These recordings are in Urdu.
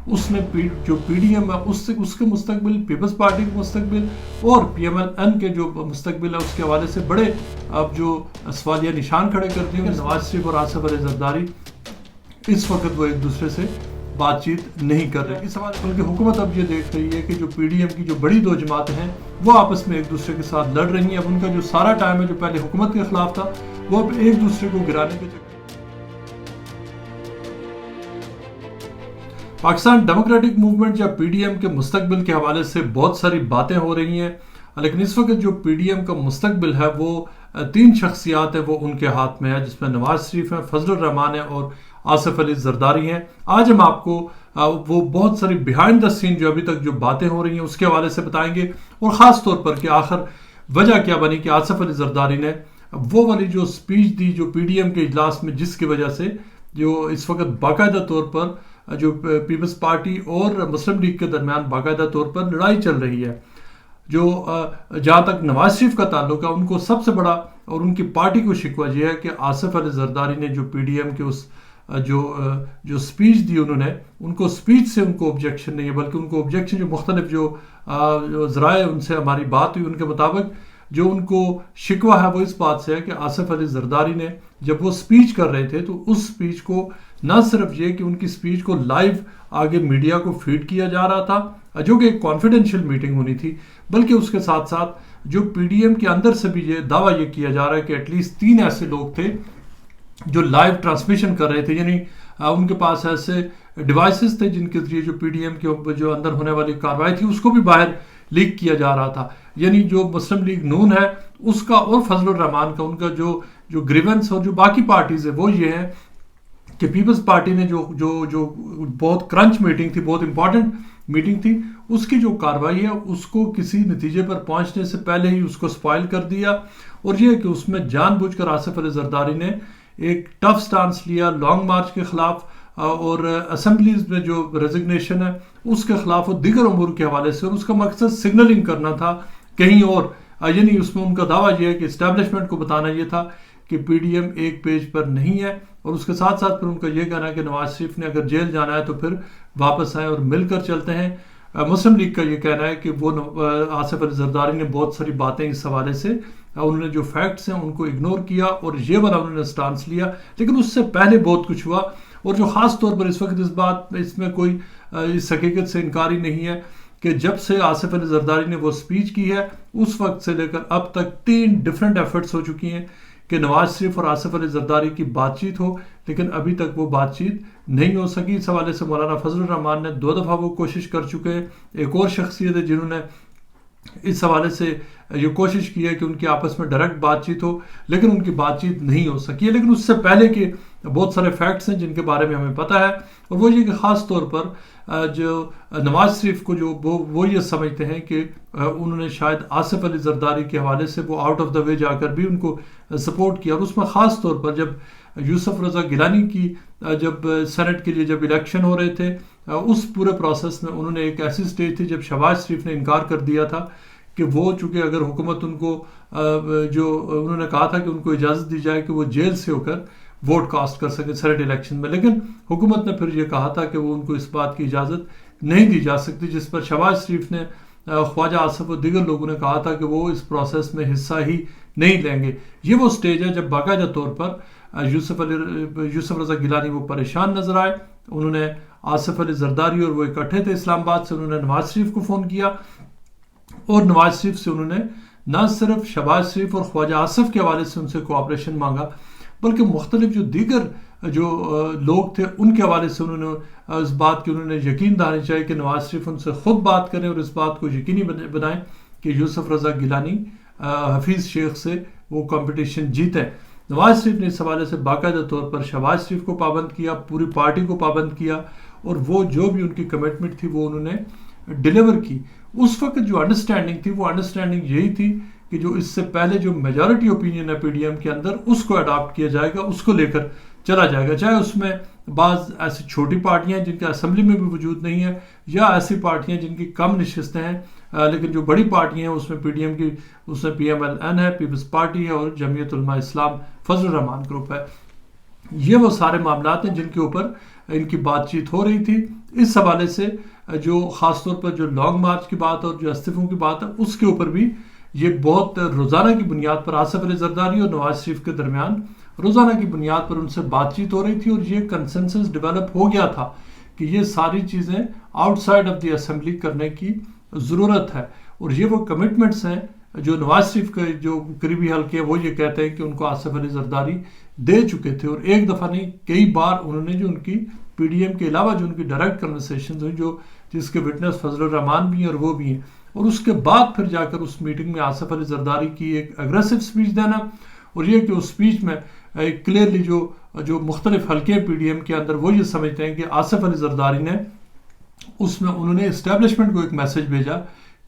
اس میں جو پی ڈی ایم ہے اس کے مستقبل، پیپلز پارٹی کے مستقبل اور پی ایم ایل این کے جو مستقبل ہے اس کے حوالے سے بڑے اب جو سوالیہ نشان کھڑے کر دیے ہیں. نواز شریف اور آصف علی زرداری اس وقت وہ ایک دوسرے سے بات چیت نہیں کر رہے. اس حوالے بلکہ حکومت اب یہ دیکھ رہی ہے کہ جو پی ڈی ایم کی جو بڑی دو جماعتیں ہیں وہ آپس میں ایک دوسرے کے ساتھ لڑ رہی ہیں. اب ان کا جو سارا ٹائم ہے جو پہلے حکومت کے خلاف تھا وہ اب ایک دوسرے کو گرانے کے چکر. پاکستان ڈیموکریٹک موومنٹ یا پی ڈی ایم کے مستقبل کے حوالے سے بہت ساری باتیں ہو رہی ہیں، لیکن اس وقت جو پی ڈی ایم کا مستقبل ہے وہ 3 شخصیات ہیں وہ ان کے ہاتھ میں ہے، جس میں نواز شریف ہیں، فضل الرحمان ہیں اور آصف علی زرداری ہیں. آج ہم آپ کو وہ بہت ساری بیہائنڈ دا سین جو ابھی تک جو باتیں ہو رہی ہیں اس کے حوالے سے بتائیں گے، اور خاص طور پر کہ آخر وجہ کیا بنی کہ آصف علی زرداری نے وہ والی جو سپیچ دی جو پی ڈی ایم کے اجلاس میں، جس کی وجہ سے جو اس وقت باقاعدہ طور پر جو پیپلز پارٹی اور مسلم لیگ کے درمیان باقاعدہ طور پر لڑائی چل رہی ہے. جو جہاں تک نواز شریف کا تعلق ہے ان کو سب سے بڑا اور ان کی پارٹی کو شکوہ یہ ہے کہ آصف علی زرداری نے جو پی ڈی ایم کے اس جو سپیچ دی انہوں نے، ان کو سپیچ سے ان کو آبجیکشن نہیں ہے، بلکہ ان کو آبجیکشن جو مختلف جو ذرائع ان سے ہماری بات ہوئی ان کے مطابق جو ان کو شکوہ ہے وہ اس بات سے ہے کہ آصف علی زرداری نے جب وہ سپیچ کر رہے تھے تو اس سپیچ کو نہ صرف یہ کہ ان کی سپیچ کو لائیو آگے میڈیا کو فیڈ کیا جا رہا تھا جو کہ ایک کانفیڈینشیل میٹنگ ہونی تھی، بلکہ اس کے ساتھ ساتھ جو پی ڈی ایم کے اندر سے بھی یہ دعویٰ یہ کیا جا رہا ہے کہ ایٹ لیسٹ 3 ایسے لوگ تھے جو لائیو ٹرانسمیشن کر رہے تھے، یعنی ان کے پاس ایسے ڈیوائسز تھے جن کے ذریعے جو پی ڈی ایم کے جو اندر ہونے والی کارروائی تھی اس کو بھی باہر لیک کیا جا رہا تھا. یعنی جو مسلم لیگ نون ہے اس کا اور فضل الرحمان کا ان کا جو گریونس اور جو باقی پارٹیز ہے وہ یہ ہیں کہ پیپلز پارٹی نے جو بہت کرنچ میٹنگ تھی، بہت امپورٹنٹ میٹنگ تھی، اس کی جو کارروائی ہے اس کو کسی نتیجے پر پہنچنے سے پہلے ہی اس کو سپائل کر دیا. اور یہ کہ اس میں جان بوجھ کر آصف علی زرداری نے ایک ٹف سٹانس لیا لانگ مارچ کے خلاف اور اسمبلیز میں جو ریزگنیشن ہے اس کے خلاف اور دیگر امور کے حوالے سے، اور اس کا مقصد سگنلنگ کرنا تھا کہیں اور. یعنی اس میں ان کا دعویٰ یہ ہے کہ اسٹیبلشمنٹ کو بتانا یہ تھا کہ پی ڈی ایم ایک پیج پر نہیں ہے، اور اس کے ساتھ ساتھ پھر ان کا یہ کہنا ہے کہ نواز شریف نے اگر جیل جانا ہے تو پھر واپس آئیں اور مل کر چلتے ہیں. مسلم لیگ کا یہ کہنا ہے کہ وہ آصف علی زرداری نے بہت ساری باتیں اس حوالے سے انہوں نے جو فیکٹس ہیں ان کو اگنور کیا اور یہ والا انہوں نے سٹانس لیا، لیکن اس سے پہلے بہت کچھ ہوا. اور جو خاص طور پر اس وقت اس میں کوئی اس حقیقت سے انکاری نہیں ہے کہ جب سے آصف علی زرداری نے وہ سپیچ کی ہے اس وقت سے لے کر اب تک 3 ڈیفرنٹ ایفرٹس ہو چکی ہیں کہ نواز شریف اور آصف علی زرداری کی بات چیت ہو، لیکن ابھی تک وہ بات چیت نہیں ہو سکی. اس حوالے سے مولانا فضل الرحمان نے 2 دفعہ وہ کوشش کر چکے ہیں. ایک اور شخصیت ہے جنہوں نے اس حوالے سے یہ کوشش کی ہے کہ ان کی آپس میں ڈائریکٹ بات چیت ہو، لیکن ان کی بات چیت نہیں ہو سکی ہے. لیکن اس سے پہلے کے بہت سارے فیکٹس ہیں جن کے بارے میں ہمیں پتہ ہے، اور وہ یہ کہ خاص طور پر جو نواز شریف کو جو وہ یہ سمجھتے ہیں کہ انہوں نے شاید آصف علی زرداری کے حوالے سے وہ آؤٹ آف دا وے جا کر بھی ان کو سپورٹ کیا. اور اس میں خاص طور پر جب یوسف رضا گیلانی کی جب سینٹ کے لیے جب الیکشن ہو رہے تھے اس پورے پروسیس میں انہوں نے ایک ایسی سٹیج تھی جب شہباز شریف نے انکار کر دیا تھا کہ وہ چونکہ اگر حکومت ان کو جو انہوں نے کہا تھا کہ ان کو اجازت دی جائے کہ وہ جیل سے ہو کر ووٹ کاسٹ کر سکے سینٹ الیکشن میں، لیکن حکومت نے پھر یہ کہا تھا کہ وہ ان کو اس بات کی اجازت نہیں دی جا سکتی، جس پر شہباز شریف نے خواجہ آصف اور دیگر لوگوں نے کہا تھا کہ وہ اس پروسیس میں حصہ ہی نہیں لیں گے. یہ وہ سٹیج ہے جب باقاعدہ طور پر یوسف رضا گیلانی وہ پریشان نظر آئے. انہوں نے آصف علی زرداری اور وہ اکٹھے تھے اسلام آباد سے، انہوں نے نواز شریف کو فون کیا اور نواز شریف سے انہوں نے نہ صرف شہباز شریف اور خواجہ آصف کے حوالے سے ان سے کوآپریشن مانگا، بلکہ مختلف جو دیگر جو لوگ تھے ان کے حوالے سے انہوں نے اس بات کی انہوں نے یقین دہانی چاہیے کہ نواز شریف ان سے خود بات کریں اور اس بات کو یقینی بنائیں کہ یوسف رضا گیلانی حفیظ شیخ سے وہ کمپٹیشن جیتے. نواز شریف نے اس حوالے سے باقاعدہ طور پر شہباز شریف کو پابند کیا، پوری پارٹی کو پابند کیا، اور وہ جو بھی ان کی کمٹمنٹ تھی وہ انہوں نے ڈیلیور کی. اس وقت جو انڈرسٹینڈنگ تھی وہ انڈرسٹینڈنگ یہی تھی کہ جو اس سے پہلے جو میجورٹی اوپینین ہے پی ڈی ایم کے اندر اس کو اڈاپٹ کیا جائے گا، اس کو لے کر چلا جائے گا، چاہے اس میں بعض ایسی چھوٹی پارٹیاں جن کا اسمبلی میں بھی وجود نہیں ہے یا ایسی پارٹیاں جن کی کم نشستیں ہیں، لیکن جو بڑی پارٹیاں ہیں اس میں پی ڈی ایم کی اس میں پی ایم ایل این ہے، پیپلز پارٹی ہے اور جمعیت علماء اسلام فضل الرحمان گروپ ہے. یہ وہ سارے معاملات ہیں جن کے اوپر ان کی بات چیت ہو رہی تھی. اس حوالے سے جو خاص طور پر جو لانگ مارچ کی بات اور جو استعفوں کی بات ہے اس کے اوپر بھی یہ بہت روزانہ کی بنیاد پر آصف علی زرداری اور نواز شریف کے درمیان روزانہ کی بنیاد پر ان سے بات چیت ہو رہی تھی، اور یہ کنسنسس ڈیولپ ہو گیا تھا کہ یہ ساری چیزیں out side of the assembly کرنے کی ضرورت ہے. اور یہ وہ کمٹمنٹس ہیں جو نواز شریف کے جو قریبی حلقے ہیں وہ یہ کہتے ہیں کہ ان کو آصف علی زرداری دے چکے تھے، اور ایک دفعہ نہیں کئی بار انہوں نے جو ان کی پی ڈی ایم کے علاوہ جو ان کی ڈائریکٹ کنورسیشنز ہوئی جو جس کے وٹنس فضل الرحمان بھی ہیں اور وہ بھی ہیں، اور اس کے بعد پھر جا کر اس میٹنگ میں آصف علی زرداری کی ایک اگریسو سپیچ دینا، اور یہ کہ اس سپیچ میں کلیئرلی جو مختلف حلقے پی ڈی ایم کے اندر وہ یہ سمجھتے ہیں کہ آصف علی زرداری نے اس میں انہوں نے اسٹیبلشمنٹ کو ایک میسج بھیجا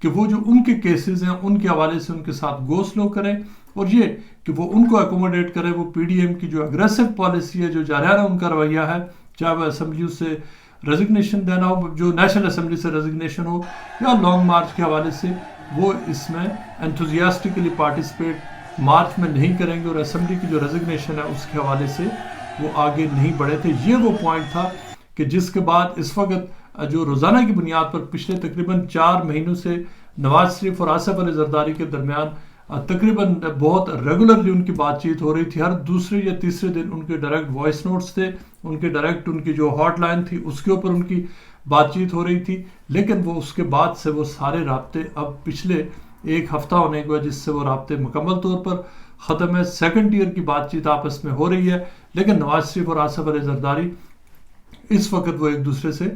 کہ وہ جو ان کے کیسز ہیں ان کے حوالے سے ان کے ساتھ گو سلو کریں، اور یہ کہ وہ ان کو اکوموڈیٹ کرے. وہ پی ڈی ایم کی جو اگریسو پالیسی ہے، جو جارحانہ ان کا رویہ ہے، چاہے وہ اسمبلیوں سے ریزگنیشن دینا ہو، جو نیشنل اسمبلی سے ریزگنیشن ہو، یا لانگ مارچ کے حوالے سے، وہ اس میں انتھوزیاسٹکلی پارٹیسپیٹ مارچ میں نہیں کریں گے، اور اسمبلی کی جو ریزگنیشن ہے اس کے حوالے سے وہ آگے نہیں بڑھے تھے. یہ وہ پوائنٹ تھا کہ جس کے بعد اس وقت جو روزانہ کی بنیاد پر پچھلے تقریباً 4 مہینوں سے نواز شریف اور آصف علی زرداری کے درمیان تقریباً بہت ریگولرلی ان کی بات چیت ہو رہی تھی. ہر دوسرے یا تیسرے دن ان کے ڈائریکٹ وائس نوٹس تھے، ان کے ڈائریکٹ ان کی جو ہاٹ لائن تھی اس کے اوپر ان کی بات چیت ہو رہی تھی. لیکن وہ اس کے بعد سے وہ سارے رابطے اب پچھلے ایک ہفتہ ہونے کے بعد جس سے وہ رابطے مکمل طور پر ختم ہے. سیکنڈ ایئر کی بات چیت آپس میں ہو رہی ہے، لیکن نواز شریف اور آصف علی زرداری اس وقت وہ ایک دوسرے سے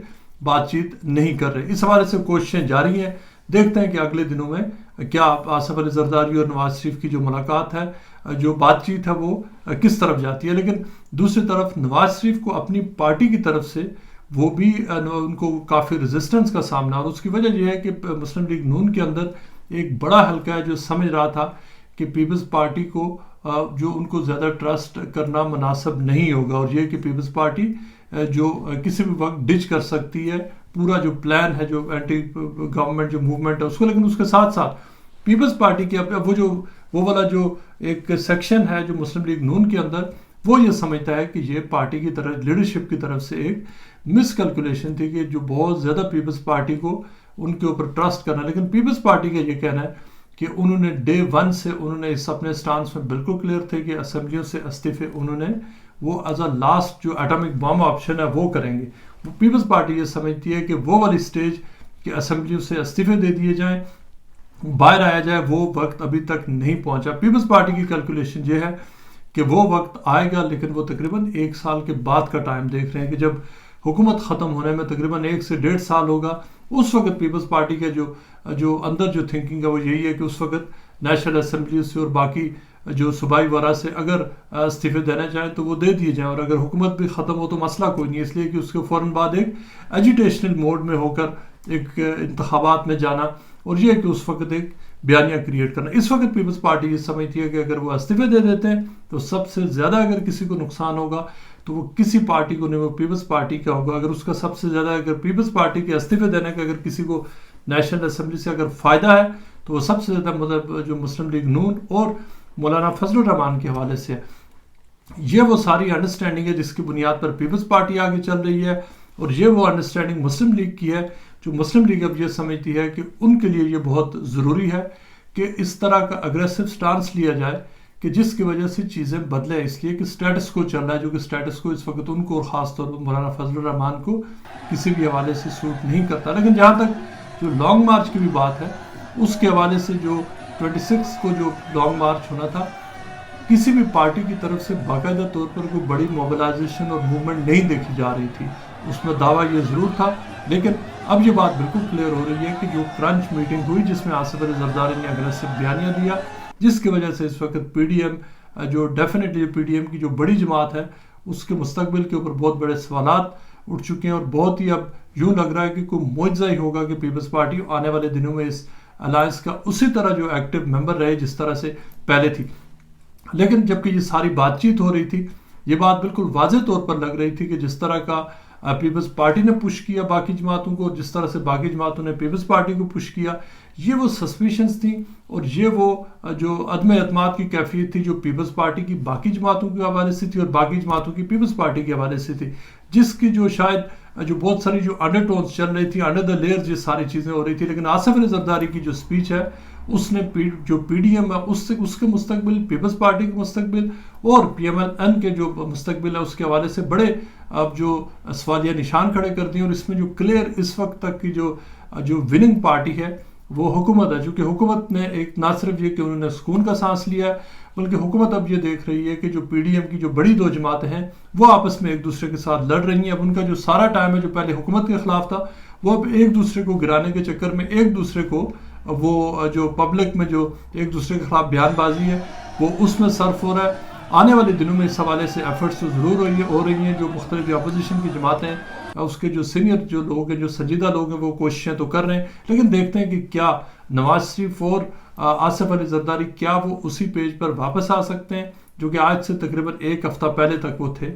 بات چیت نہیں کر رہے. اس حوالے سے کوششیں جاری ہیں. دیکھتے ہیں کہ اگلے دنوں میں کیا آصف علی زرداری اور نواز شریف کی جو ملاقات ہے، جو بات چیت ہے، وہ کس طرف جاتی ہے. لیکن دوسری طرف نواز شریف کو اپنی پارٹی کی طرف سے وہ بھی ان کو کافی ریزسٹنس کا سامنا، اور اس کی وجہ یہ ہے کہ مسلم لیگ نون کے اندر ایک بڑا حلقہ ہے جو سمجھ رہا تھا کہ پیپلز پارٹی کو جو ان کو زیادہ ٹرسٹ کرنا مناسب نہیں ہوگا، اور یہ کہ پیپلز پارٹی جو کسی بھی وقت ڈچ کر سکتی ہے پورا جو پلان ہے جو اینٹی گورنمنٹ جو موومنٹ ہے اس کو. لیکن اس کے ساتھ ساتھ پیپلز پارٹی کے وہ والا جو ایک سیکشن ہے جو مسلم لیگ نون کے اندر وہ یہ سمجھتا ہے کہ یہ پارٹی کی طرف لیڈرشپ کی طرف سے ایک مس کیلکولیشن تھی کہ جو بہت زیادہ پیپلز پارٹی کو ان کے اوپر ٹرسٹ کرنا. لیکن پیپلز پارٹی کا یہ کہنا ہے کہ انہوں نے ڈے 1 سے انہوں نے اس اپنے سٹانس میں بالکل کلیئر تھے کہ اسمبلیوں سے استعفے انہوں نے وہ ایز اے لاسٹ جو ایٹمک بم آپشن ہے وہ کریں گے. پیپلز پارٹی یہ سمجھتی ہے کہ وہ والی سٹیج کہ اسمبلیوں سے استعفے دے دیے جائیں، باہر آیا جائے، وہ وقت ابھی تک نہیں پہنچا. پیپلز پارٹی کی کیلکولیشن یہ ہے کہ وہ وقت آئے گا، لیکن وہ تقریباً 1 سال کے بعد کا ٹائم دیکھ رہے ہیں کہ جب حکومت ختم ہونے میں تقریباً 1 سے 1.5 سال ہوگا. اس وقت پیپلز پارٹی کے جو اندر جو تھنکنگ ہے وہ یہی ہے کہ اس وقت نیشنل اسمبلی سے اور باقی جو صوبائی ورا سے اگر استعفے دینا چاہیں تو وہ دے دیے جائیں، اور اگر حکومت بھی ختم ہو تو مسئلہ کوئی نہیں، اس لیے کہ اس کے فوراً بعد ایک ایجیٹیشنل موڈ میں ہو کر ایک انتخابات میں جانا، اور یہ کہ اس وقت ایک بیانیہ کریٹ کرنا. اس وقت پیپلز پارٹی یہ سمجھتی ہے کہ اگر وہ استعفے دے دیتے ہیں تو سب سے زیادہ اگر کسی کو نقصان ہوگا تو وہ کسی پارٹی کو نہیں، وہ پیپلز پارٹی کا ہوگا. اگر اس کا سب سے زیادہ اگر پیپلز پارٹی کے استعفے دینے کا اگر کسی کو نیشنل اسمبلی سے اگر فائدہ ہے تو وہ سب سے زیادہ مطلب جو مسلم لیگ نون اور مولانا فضل الرحمان کے حوالے سے. یہ وہ ساری انڈرسٹینڈنگ ہے جس کی بنیاد پر پیپلز پارٹی آگے چل رہی ہے، اور یہ وہ انڈرسٹینڈنگ مسلم لیگ کی ہے جو مسلم لیگ اب یہ سمجھتی ہے کہ ان کے لیے یہ بہت ضروری ہے کہ اس طرح کا اگریسو سٹانس لیا جائے کہ جس کی وجہ سے چیزیں بدلیں. اس لیے کہ سٹیٹس کو چل رہا ہے جو کہ سٹیٹس کو اس وقت ان کو اور خاص طور پر مولانا فضل الرحمان کو کسی بھی حوالے سے سوٹ نہیں کرتا. لیکن جہاں تک جو لانگ مارچ کی بھی بات ہے اس کے حوالے سے جو 26 کو جو لانگ مارچ ہونا تھا، کسی بھی پارٹی کی طرف سے باقاعدہ طور پر کوئی بڑی موبلائزیشن اور موومنٹ نہیں دیکھی جا رہی تھی. اس میں دعویٰ یہ ضرور تھا، لیکن اب یہ بات بالکل کلیئر ہو رہی ہے کہ جو کرنچ میٹنگ ہوئی جس میں آصف علی زرداری نے اگریسو بیانیہ دیا، جس کی وجہ سے اس وقت پی ڈی ایم جو ڈیفینیٹلی پی ڈی ایم کی جو بڑی جماعت ہے اس کے مستقبل کے اوپر بہت بڑے سوالات اٹھ چکے ہیں، اور بہت ہی اب یوں لگ رہا ہے کہ کوئی معجزہ ہی ہوگا کہ پیپلز پارٹی آنے والے دنوں میں اس الائنس کا اسی طرح جو ایکٹیو ممبر رہے جس طرح سے پہلے تھی. لیکن جبکہ یہ ساری بات چیت ہو رہی تھی، یہ بات بالکل واضح طور پر لگ رہی تھی کہ جس طرح کا پیپلز پارٹی نے پش کیا باقی جماعتوں کو، جس طرح سے باقی جماعتوں نے پیپلز پارٹی کو پش کیا، یہ وہ سسپیشنز تھیں اور یہ وہ جو عدم اعتماد کی کیفیت تھی جو پیپلز پارٹی کی باقی جماعتوں کے حوالے سے تھی اور باقی جماعتوں کی پیپلز پارٹی کے حوالے سے تھی، جس کی جو شاید جو بہت ساری جو انڈر ٹونز چل رہی تھی، انڈر دا لیئر یہ ساری چیزیں ہو رہی تھی. لیکن آصف علی زرداری کی جو سپیچ ہے اس نے جو پی ڈی ایم ہے اس کے مستقبل، پیپلز پارٹی کے مستقبل اور پی ایم ایل این کے جو مستقبل ہے اس کے حوالے سے بڑے اب جو سوالیہ نشان کھڑے کر دیے. اور اس میں جو کلیئر اس وقت تک کی جو وننگ پارٹی ہے وہ حکومت ہے، چونکہ حکومت نے ایک نہ صرف یہ کہ انہوں نے سکون کا سانس لیا ہے، بلکہ حکومت اب یہ دیکھ رہی ہے کہ جو پی ڈی ایم کی جو بڑی دو جماعتیں ہیں وہ آپس میں ایک دوسرے کے ساتھ لڑ رہی ہیں. اب ان کا جو سارا ٹائم ہے جو پہلے حکومت کے خلاف تھا وہ اب ایک دوسرے کو گرانے کے چکر میں ایک دوسرے کو وہ جو پبلک میں جو ایک دوسرے کے خلاف بیان بازی ہے وہ اس میں صرف ہو رہا ہے. آنے والے دنوں میں اس حوالے سے ایفرٹس تو ضرور ہو رہی ہیں، جو مختلف اپوزیشن کی جماعتیں ہیں اس کے جو سینئر جو لوگ ہیں، جو سنجیدہ لوگ ہیں، وہ کوششیں تو کر رہے ہیں. لیکن دیکھتے ہیں کہ کیا نواز شریف اور آصف علی زرداری کیا وہ اسی پیج پر واپس آ سکتے ہیں جو کہ آج سے تقریباً ایک ہفتہ پہلے تک وہ تھے.